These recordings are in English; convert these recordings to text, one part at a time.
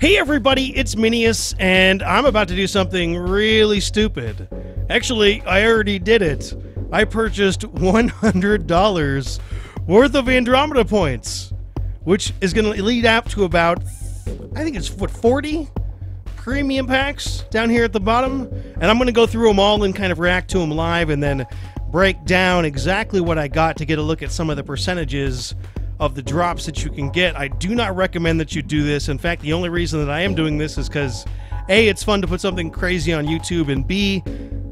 Hey everybody, it's Minius, and I'm about to do something really stupid. Actually, I already did it. I purchased $100 worth of Andromeda points, which is going to lead up to about, I think it's, what, 40 premium packs down here at the bottom? And I'm going to go through them all and kind of react to them live and then break down exactly what I got to get a look at some of the percentages of the drops that you can get. I do not recommend that you do this. In fact, the only reason that I am doing this is because A, it's fun to put something crazy on YouTube, and B,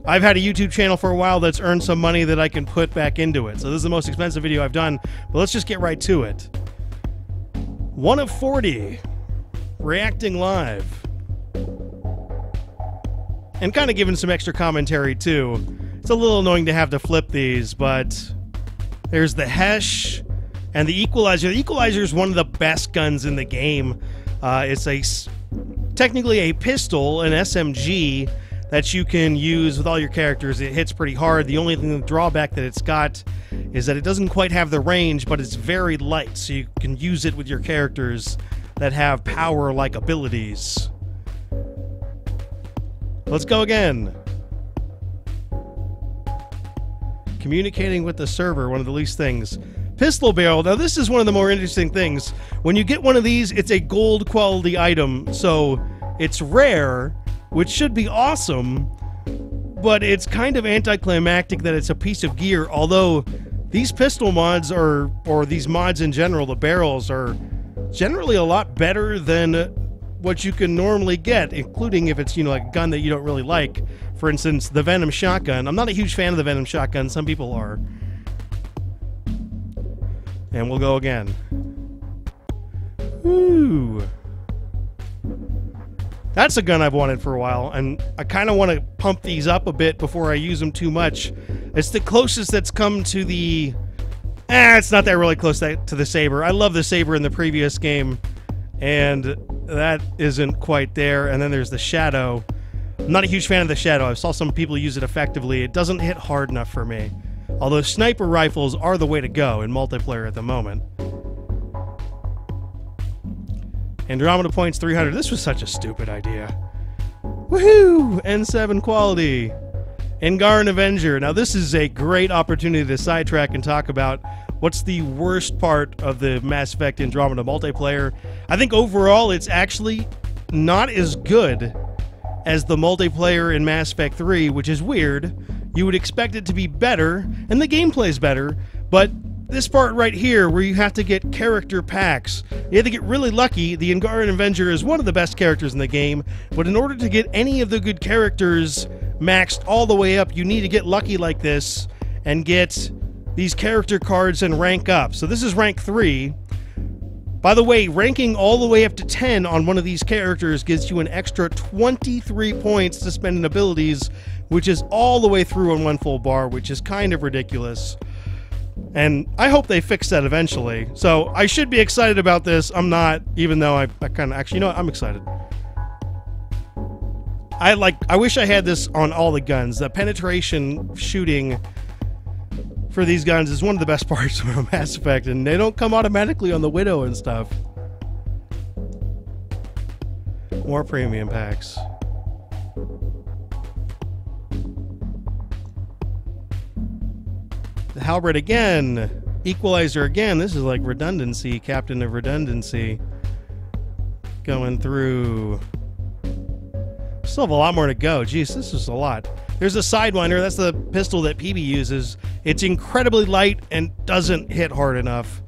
I've had a YouTube channel for a while that's earned some money that I can put back into it. So this is the most expensive video I've done, but let's just get right to it. 1 of 40, reacting live. And kind of giving some extra commentary too. It's a little annoying to have to flip these, but there's the Hesh and the Equalizer. The Equalizer is one of the best guns in the game. It's technically a pistol, an SMG, that you can use with all your characters. It hits pretty hard. The only thing, the drawback that it's got is that it doesn't quite have the range, but it's very light, so you can use it with your characters that have power-like abilities. Let's go again. Communicating with the server, one of the least things. Pistol barrel. Now this is one of the more interesting things. When you get one of these, it's a gold quality item, so it's rare, which should be awesome, but it's kind of anticlimactic that it's a piece of gear, although these pistol mods or these mods in general, the barrels, are generally a lot better than what you can normally get, including if it's, you know, like a gun that you don't really like. For instance, the Venom shotgun. I'm not a huge fan of the Venom shotgun. Some people are. And we'll go again. Woo! That's a gun I've wanted for a while, and I kind of want to pump these up a bit before I use them too much. It's the closest that's come to the... it's not that really close to the Saber. I love the Saber in the previous game, and that isn't quite there. And then there's the Shadow. I'm not a huge fan of the Shadow. I saw some people use it effectively. It doesn't hit hard enough for me. Although sniper rifles are the way to go in multiplayer at the moment. Andromeda points 300. This was such a stupid idea. Woohoo! N7 quality. Angaran Avenger. Now this is a great opportunity to sidetrack and talk about what's the worst part of the Mass Effect Andromeda multiplayer. I think overall it's actually not as good as the multiplayer in Mass Effect 3, which is weird. You would expect it to be better, and the gameplay's better, but this part right here, where you have to get character packs, you have to get really lucky. The Angaran Avenger is one of the best characters in the game, but in order to get any of the good characters maxed all the way up, you need to get lucky like this and get these character cards and rank up. So this is rank 3. By the way, ranking all the way up to 10 on one of these characters gives you an extra 23 points to spend in abilities, which is all the way through on one full bar, which is kind of ridiculous. And I hope they fix that eventually. So I should be excited about this. I'm not, even though I kind of, actually, you know what? I'm excited. I wish I had this on all the guns. The penetration shooting for these guns is one of the best parts of Mass Effect, and they don't come automatically on the Widow and stuff. More premium packs. The Halberd again. Equalizer again. This is like redundancy, Captain of Redundancy. Going through. Still have a lot more to go. Jeez, this is a lot. There's a Sidewinder. That's the pistol that PB uses. It's incredibly light and doesn't hit hard enough.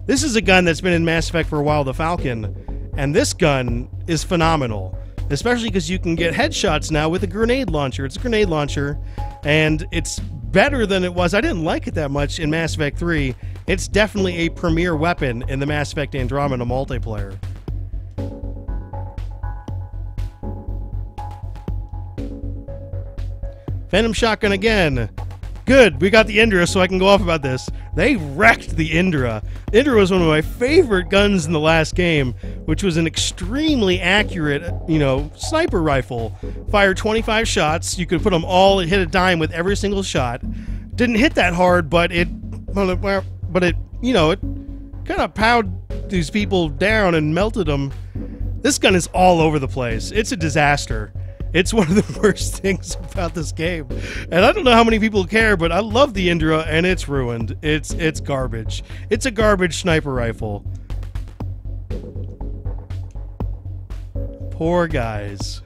This is a gun that's been in Mass Effect for a while, the Falcon. And this gun is phenomenal. Especially because you can get headshots now with a grenade launcher. It's a grenade launcher, and it's better than it was. I didn't like it that much in Mass Effect 3. It's definitely a premier weapon in the Mass Effect Andromeda multiplayer. Venom shotgun again. Good, we got the Indra, so I can go off about this. They wrecked the Indra. Indra was one of my favorite guns in the last game, which was an extremely accurate, you know, sniper rifle. Fired 25 shots. You could put them all, it hit a dime with every single shot. Didn't hit that hard, but it, you know, it kind of powed these people down and melted them. This gun is all over the place. It's a disaster. It's one of the worst things about this game. And I don't know how many people care, but I love the Indra, and it's ruined. It's garbage. It's a garbage sniper rifle. Poor guys.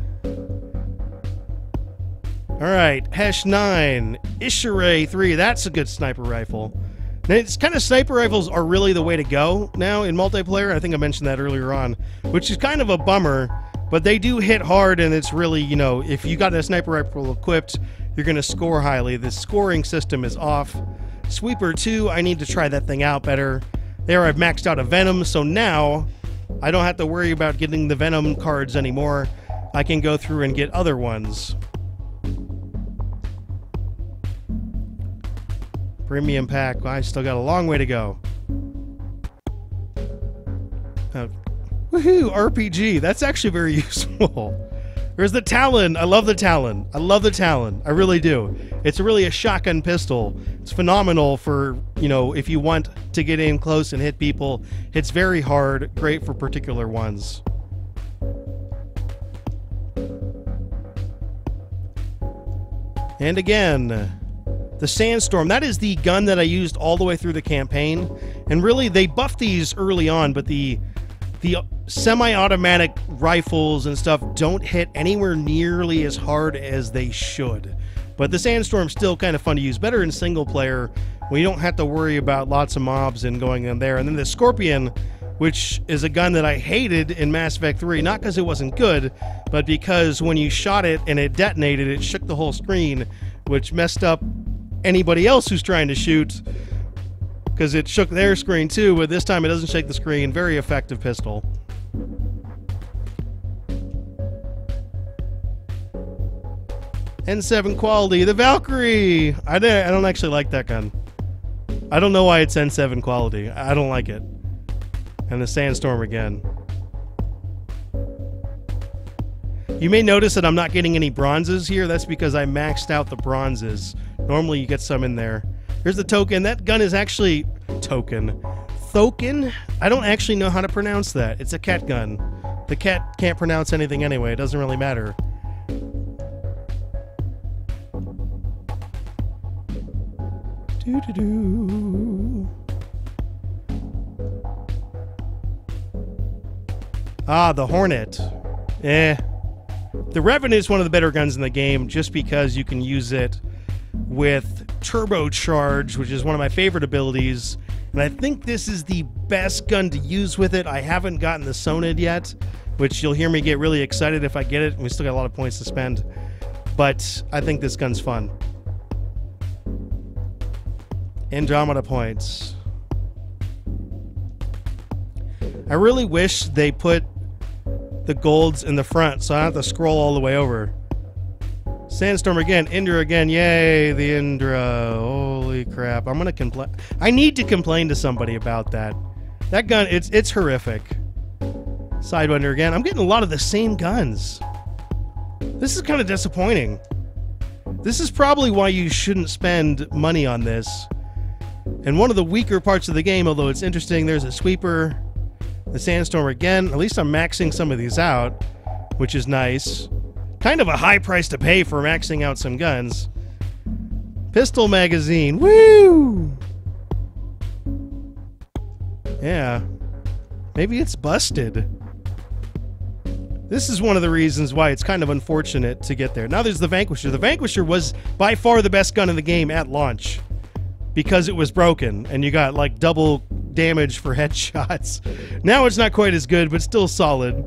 Alright, Hesh 9. Ishiray 3. That's a good sniper rifle. Now, it's kind of sniper rifles are really the way to go now in multiplayer. I think I mentioned that earlier on, which is kind of a bummer. But they do hit hard, and it's really, you know, if you got a sniper rifle equipped, you're going to score highly. The scoring system is off. Sweeper 2, I need to try that thing out better. There, I've maxed out a Venom, so now I don't have to worry about getting the Venom cards anymore. I can go through and get other ones. Premium pack, well, I still got a long way to go. Woohoo, RPG. That's actually very useful. There's the Talon. I love the Talon. I love the Talon. I really do. It's really a shotgun pistol. It's phenomenal for, you know, if you want to get in close and hit people. It's very hard. Great for particular ones. And again, the Sandstorm. That is the gun that I used all the way through the campaign. And really, they buffed these early on, but the semi-automatic rifles and stuff don't hit anywhere nearly as hard as they should. But the Sandstorm's still kind of fun to use. Better in single player when you don't have to worry about lots of mobs and going in there. And then the Scorpion, which is a gun that I hated in Mass Effect 3, not because it wasn't good, but because when you shot it and it detonated, it shook the whole screen, which messed up anybody else who's trying to shoot, because it shook their screen too, but this time it doesn't shake the screen. Very effective pistol. N7 quality. The Valkyrie! I don't actually like that gun. I don't know why it's N7 quality. I don't like it. And the Sandstorm again. You may notice that I'm not getting any bronzes here. That's because I maxed out the bronzes. Normally you get some in there. Here's the Token. That gun is actually... Token. Thoken? I don't actually know how to pronounce that. It's a cat gun. The cat can't pronounce anything anyway. It doesn't really matter. Doo-doo-doo. Ah, the Hornet. The Revenant is one of the better guns in the game just because you can use it with Turbocharge, which is one of my favorite abilities. And I think this is the best gun to use with it. I haven't gotten the Sonid yet, which you'll hear me get really excited if I get it. We still got a lot of points to spend. But I think this gun's fun. Andromeda points. I really wish they put the golds in the front so I don't have to scroll all the way over. Sandstorm again. Indra again. Yay, the Indra. Holy crap. I'm gonna complain. I need to complain to somebody about that. That gun, it's horrific. Sidewinder again. I'm getting a lot of the same guns. This is kind of disappointing. This is probably why you shouldn't spend money on this. And one of the weaker parts of the game, although it's interesting, there's a Sweeper, the Sandstorm again. At least I'm maxing some of these out, which is nice. Kind of a high price to pay for maxing out some guns. Pistol magazine. Woo! Yeah. Maybe it's busted. This is one of the reasons why it's kind of unfortunate to get there. Now there's the Vanquisher. The Vanquisher was by far the best gun in the game at launch because it was broken and you got like double damage for headshots. Now it's not quite as good, but still solid.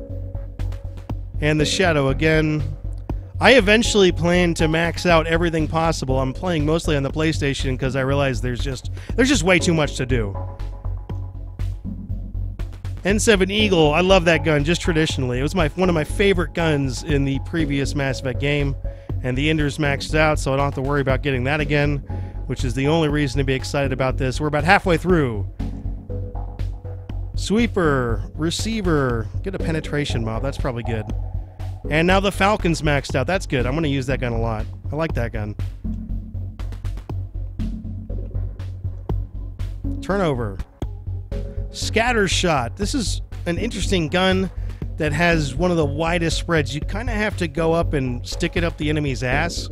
And the Shadow again. I eventually plan to max out everything possible. I'm playing mostly on the PlayStation because I realize there's just way too much to do. N7 Eagle, I love that gun just traditionally. It was one of my favorite guns in the previous Mass Effect game, and the Indra's maxed out, so I don't have to worry about getting that again, which is the only reason to be excited about this. We're about halfway through. Sweeper, Receiver, get a penetration mob, that's probably good. And now the Falcon's maxed out, that's good. I'm going to use that gun a lot. I like that gun. Turnover. Scatter Shot. This is an interesting gun. that has one of the widest spreads. You kind of have to go up and stick it up the enemy's ass.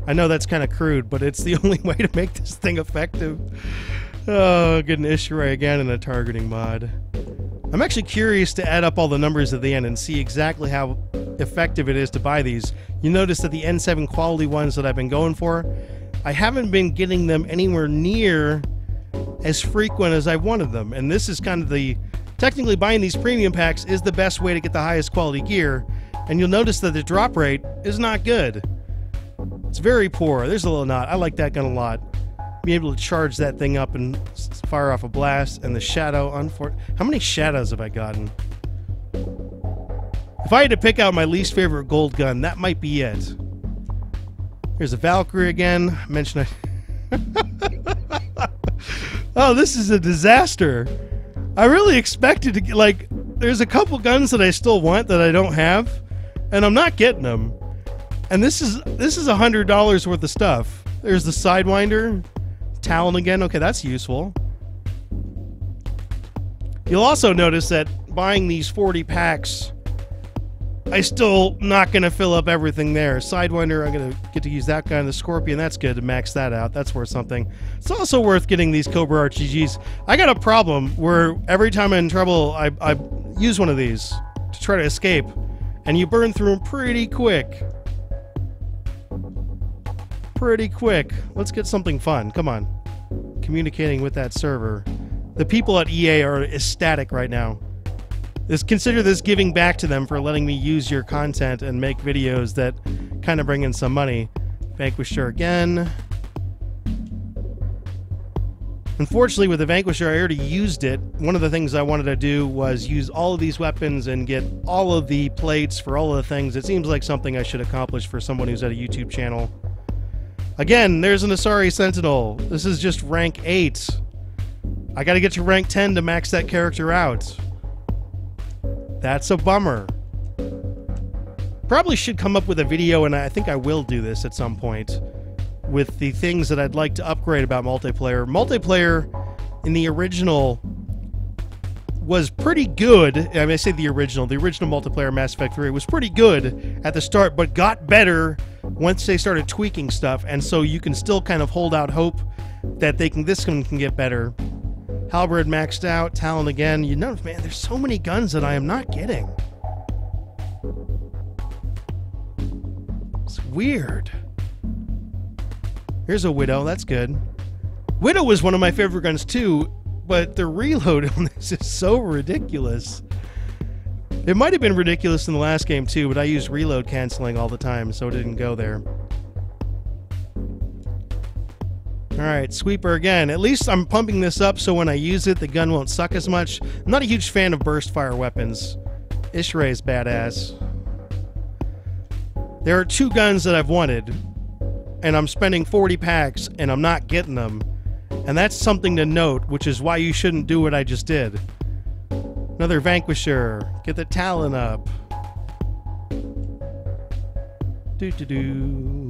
I know that's kind of crude, but it's the only way to make this thing effective. Oh, get an issue ray again in a targeting mod. I'm actually curious to add up all the numbers at the end and see exactly how effective it is to buy these. You notice that the N7 quality ones that I've been going for, I haven't been getting them anywhere near as frequent as I wanted them. And this is kind of the... Technically, buying these premium packs is the best way to get the highest quality gear. And you'll notice that the drop rate is not good. It's very poor. There's a little knot. I like that gun a lot. Be able to charge that thing up and fire off a blast. And the shadow, how many shadows have I gotten? If I had to pick out my least favorite gold gun, that might be it. Here's a Valkyrie again. Mention Oh, this is a disaster. I really expected to get, like, there's a couple guns that I still want that I don't have, and I'm not getting them. And this is $100 worth of stuff. There's the Sidewinder. Talon again. Okay, that's useful. You'll also notice that buying these 40 packs, I still not going to fill up everything there. Sidewinder, I'm going to get to use that guy. The Scorpion, that's good to max that out. That's worth something. It's also worth getting these Cobra RGGs. I got a problem where every time I'm in trouble, I use one of these to try to escape, and you burn through them pretty quick. Pretty quick. Let's get something fun. Come on. Communicating with that server. The people at EA are ecstatic right now. Consider this giving back to them for letting me use your content and make videos that kind of bring in some money. Vanquisher again. Unfortunately, with the Vanquisher, I already used it. One of the things I wanted to do was use all of these weapons and get all of the plates for all of the things. It seems like something I should accomplish for someone who's at a YouTube channel. Again, there's an Asari Sentinel. This is just rank 8. I gotta get to rank 10 to max that character out. That's a bummer. Probably should come up with a video, and I think I will do this at some point, with the things that I'd like to upgrade about multiplayer. Multiplayer in the original was pretty good. I mean, I say the original multiplayer Mass Effect 3 was pretty good at the start, but got better once they started tweaking stuff, and so you can still kind of hold out hope that this one can get better. Halberd maxed out, Talon again. You know, man, there's so many guns that I am not getting. It's weird. Here's a Widow, that's good. Widow was one of my favorite guns too, but the reload on this is so ridiculous. It might have been ridiculous in the last game too, but I used reload canceling all the time, so it didn't go there. Alright, Sweeper again. At least I'm pumping this up so when I use it, the gun won't suck as much. I'm not a huge fan of burst fire weapons. Ishray's badass. There are 2 guns that I've wanted, and I'm spending 40 packs, and I'm not getting them. And that's something to note, which is why you shouldn't do what I just did. Another Vanquisher. Get the Talon up. Doo-doo-doo.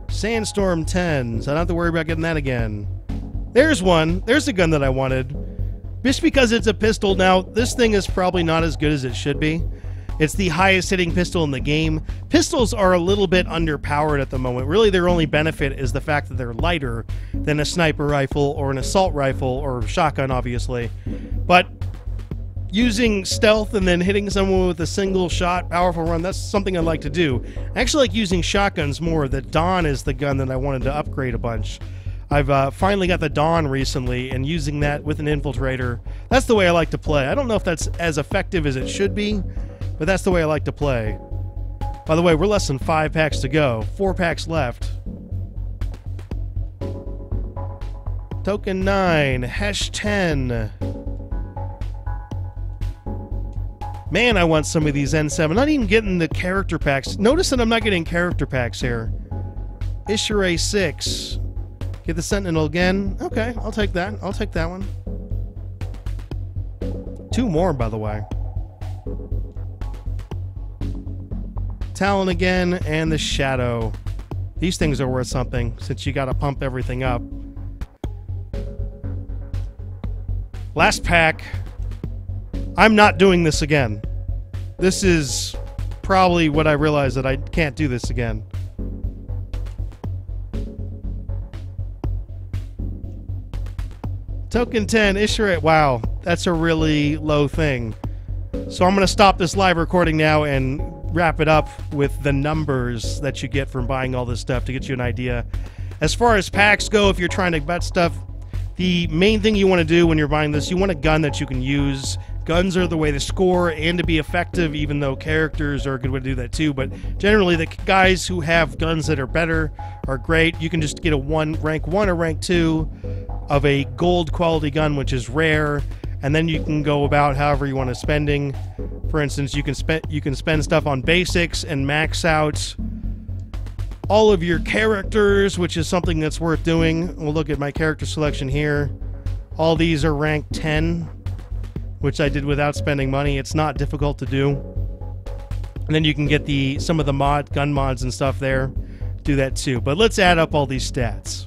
Sandstorm 10, so I don't have to worry about getting that again. There's one. There's the gun that I wanted. Just because it's a pistol. Now, this thing is probably not as good as it should be. It's the highest hitting pistol in the game. Pistols are a little bit underpowered at the moment. Really, their only benefit is the fact that they're lighter than a sniper rifle or an assault rifle or shotgun, obviously. But using stealth and then hitting someone with a single shot, powerful run, that's something I like to do. I actually like using shotguns more. The Dawn is the gun that I wanted to upgrade a bunch. I've finally got the Dawn recently, and using that with an infiltrator, that's the way I like to play. I don't know if that's as effective as it should be, but that's the way I like to play. By the way, we're less than 5 packs to go. 4 packs left. Token 9, Hesh 10. Man, I want some of these N7. I'm not even getting the character packs. Notice that I'm not getting character packs here. Ishiray 6. Get the Sentinel again. Okay, I'll take that. I'll take that one. 2 more, by the way. Talon again, and the Shadow. These things are worth something, since you gotta pump everything up. I'm not doing this again. This is probably what I realized, that I can't do this again. Token 10, issue rate. Wow, that's a really low thing. So I'm going to stop this live recording now and wrap it up with the numbers that you get from buying all this stuff to get you an idea. As far as packs go, if you're trying to bet stuff, the main thing you want to do when you're buying this, you want a gun that you can use. Guns are the way to score and to be effective, even though characters are a good way to do that too. But generally, the guys who have guns that are better are great. You can just get a rank 1 or rank 2 of a gold quality gun, which is rare, and then you can go about however you want to spending. For instance, you can spend stuff on basics and max out all of your characters, which is something that's worth doing. We'll look at my character selection here. All these are rank 10, which I did without spending money. It's not difficult to do. And then you can get some of the gun mods and stuff there. Do that too. But let's add up all these stats.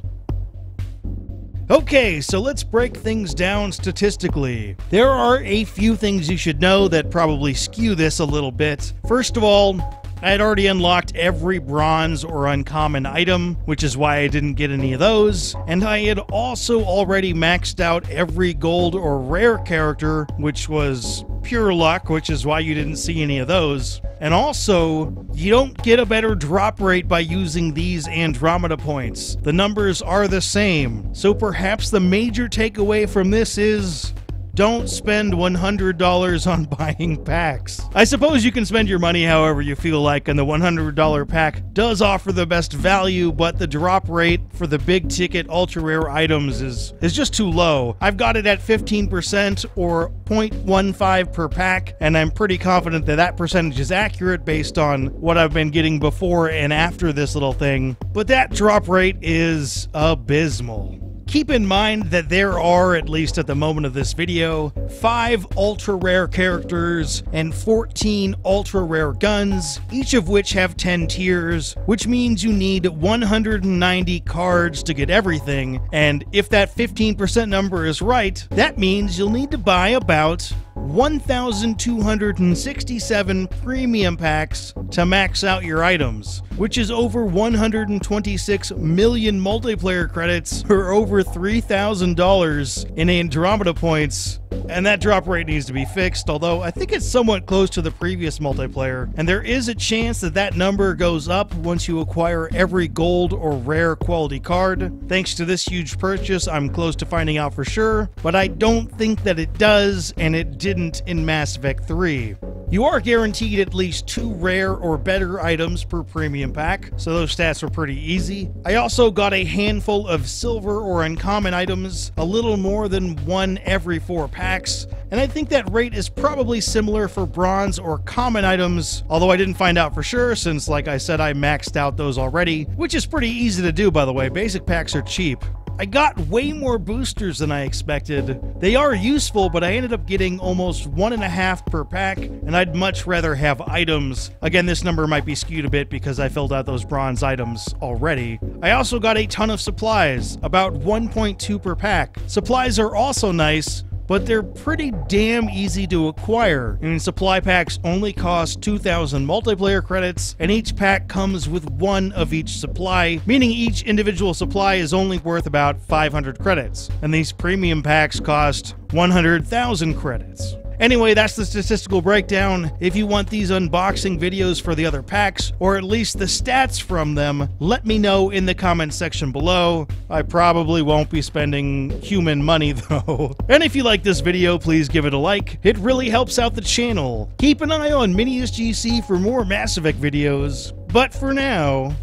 Okay, so let's break things down statistically. There are a few things you should know that probably skew this a little bit. First of all, I had already unlocked every bronze or uncommon item, which is why I didn't get any of those, and I had also already maxed out every gold or rare character, which was pure luck, which is why you didn't see any of those. And also, you don't get a better drop rate by using these Andromeda points. The numbers are the same. So perhaps the major takeaway from this is, don't spend $100 on buying packs. I suppose you can spend your money however you feel like, and the $100 pack does offer the best value, but the drop rate for the big ticket ultra rare items is just too low. I've got it at 15% or 0.15 per pack, and I'm pretty confident that that percentage is accurate based on what I've been getting before and after this little thing, but that drop rate is abysmal. Keep in mind that there are, at least at the moment of this video, 5 ultra-rare characters and 14 ultra-rare guns, each of which have 10 tiers, which means you need 190 cards to get everything, and if that 15% number is right, that means you'll need to buy about 1,267 premium packs to max out your items, which is over 126 million multiplayer credits or over $3,000 in Andromeda points. And that drop rate needs to be fixed, although I think it's somewhat close to the previous multiplayer, and there is a chance that that number goes up once you acquire every gold or rare quality card. Thanks to this huge purchase, I'm close to finding out for sure, but I don't think that it does, and it didn't in Mass Effect 3. You are guaranteed at least 2 rare or better items per premium pack, so those stats were pretty easy. I also got a handful of silver or uncommon items, a little more than 1 every 4 packs, and I think that rate is probably similar for bronze or common items, although I didn't find out for sure since, like I said, I maxed out those already, which is pretty easy to do, by the way. Basic packs are cheap. I got way more boosters than I expected. They are useful, but I ended up getting almost 1.5 per pack, and I'd much rather have items. Again, this number might be skewed a bit because I filled out those bronze items already. I also got a ton of supplies, about 1.2 per pack. Supplies are also nice, but they're pretty damn easy to acquire. I mean, supply packs only cost 2,000 multiplayer credits, and each pack comes with 1 of each supply, meaning each individual supply is only worth about 500 credits, and these premium packs cost 100,000 credits. Anyway, that's the statistical breakdown. If you want these unboxing videos for the other packs, or at least the stats from them, let me know in the comments section below. I probably won't be spending human money though. And if you like this video, please give it a like. It really helps out the channel. Keep an eye on MiniSGC for more Mass Effect videos. But for now...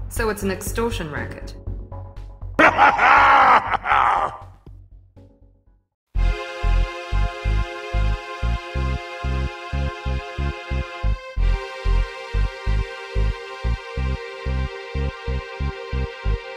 So it's an extortion racket.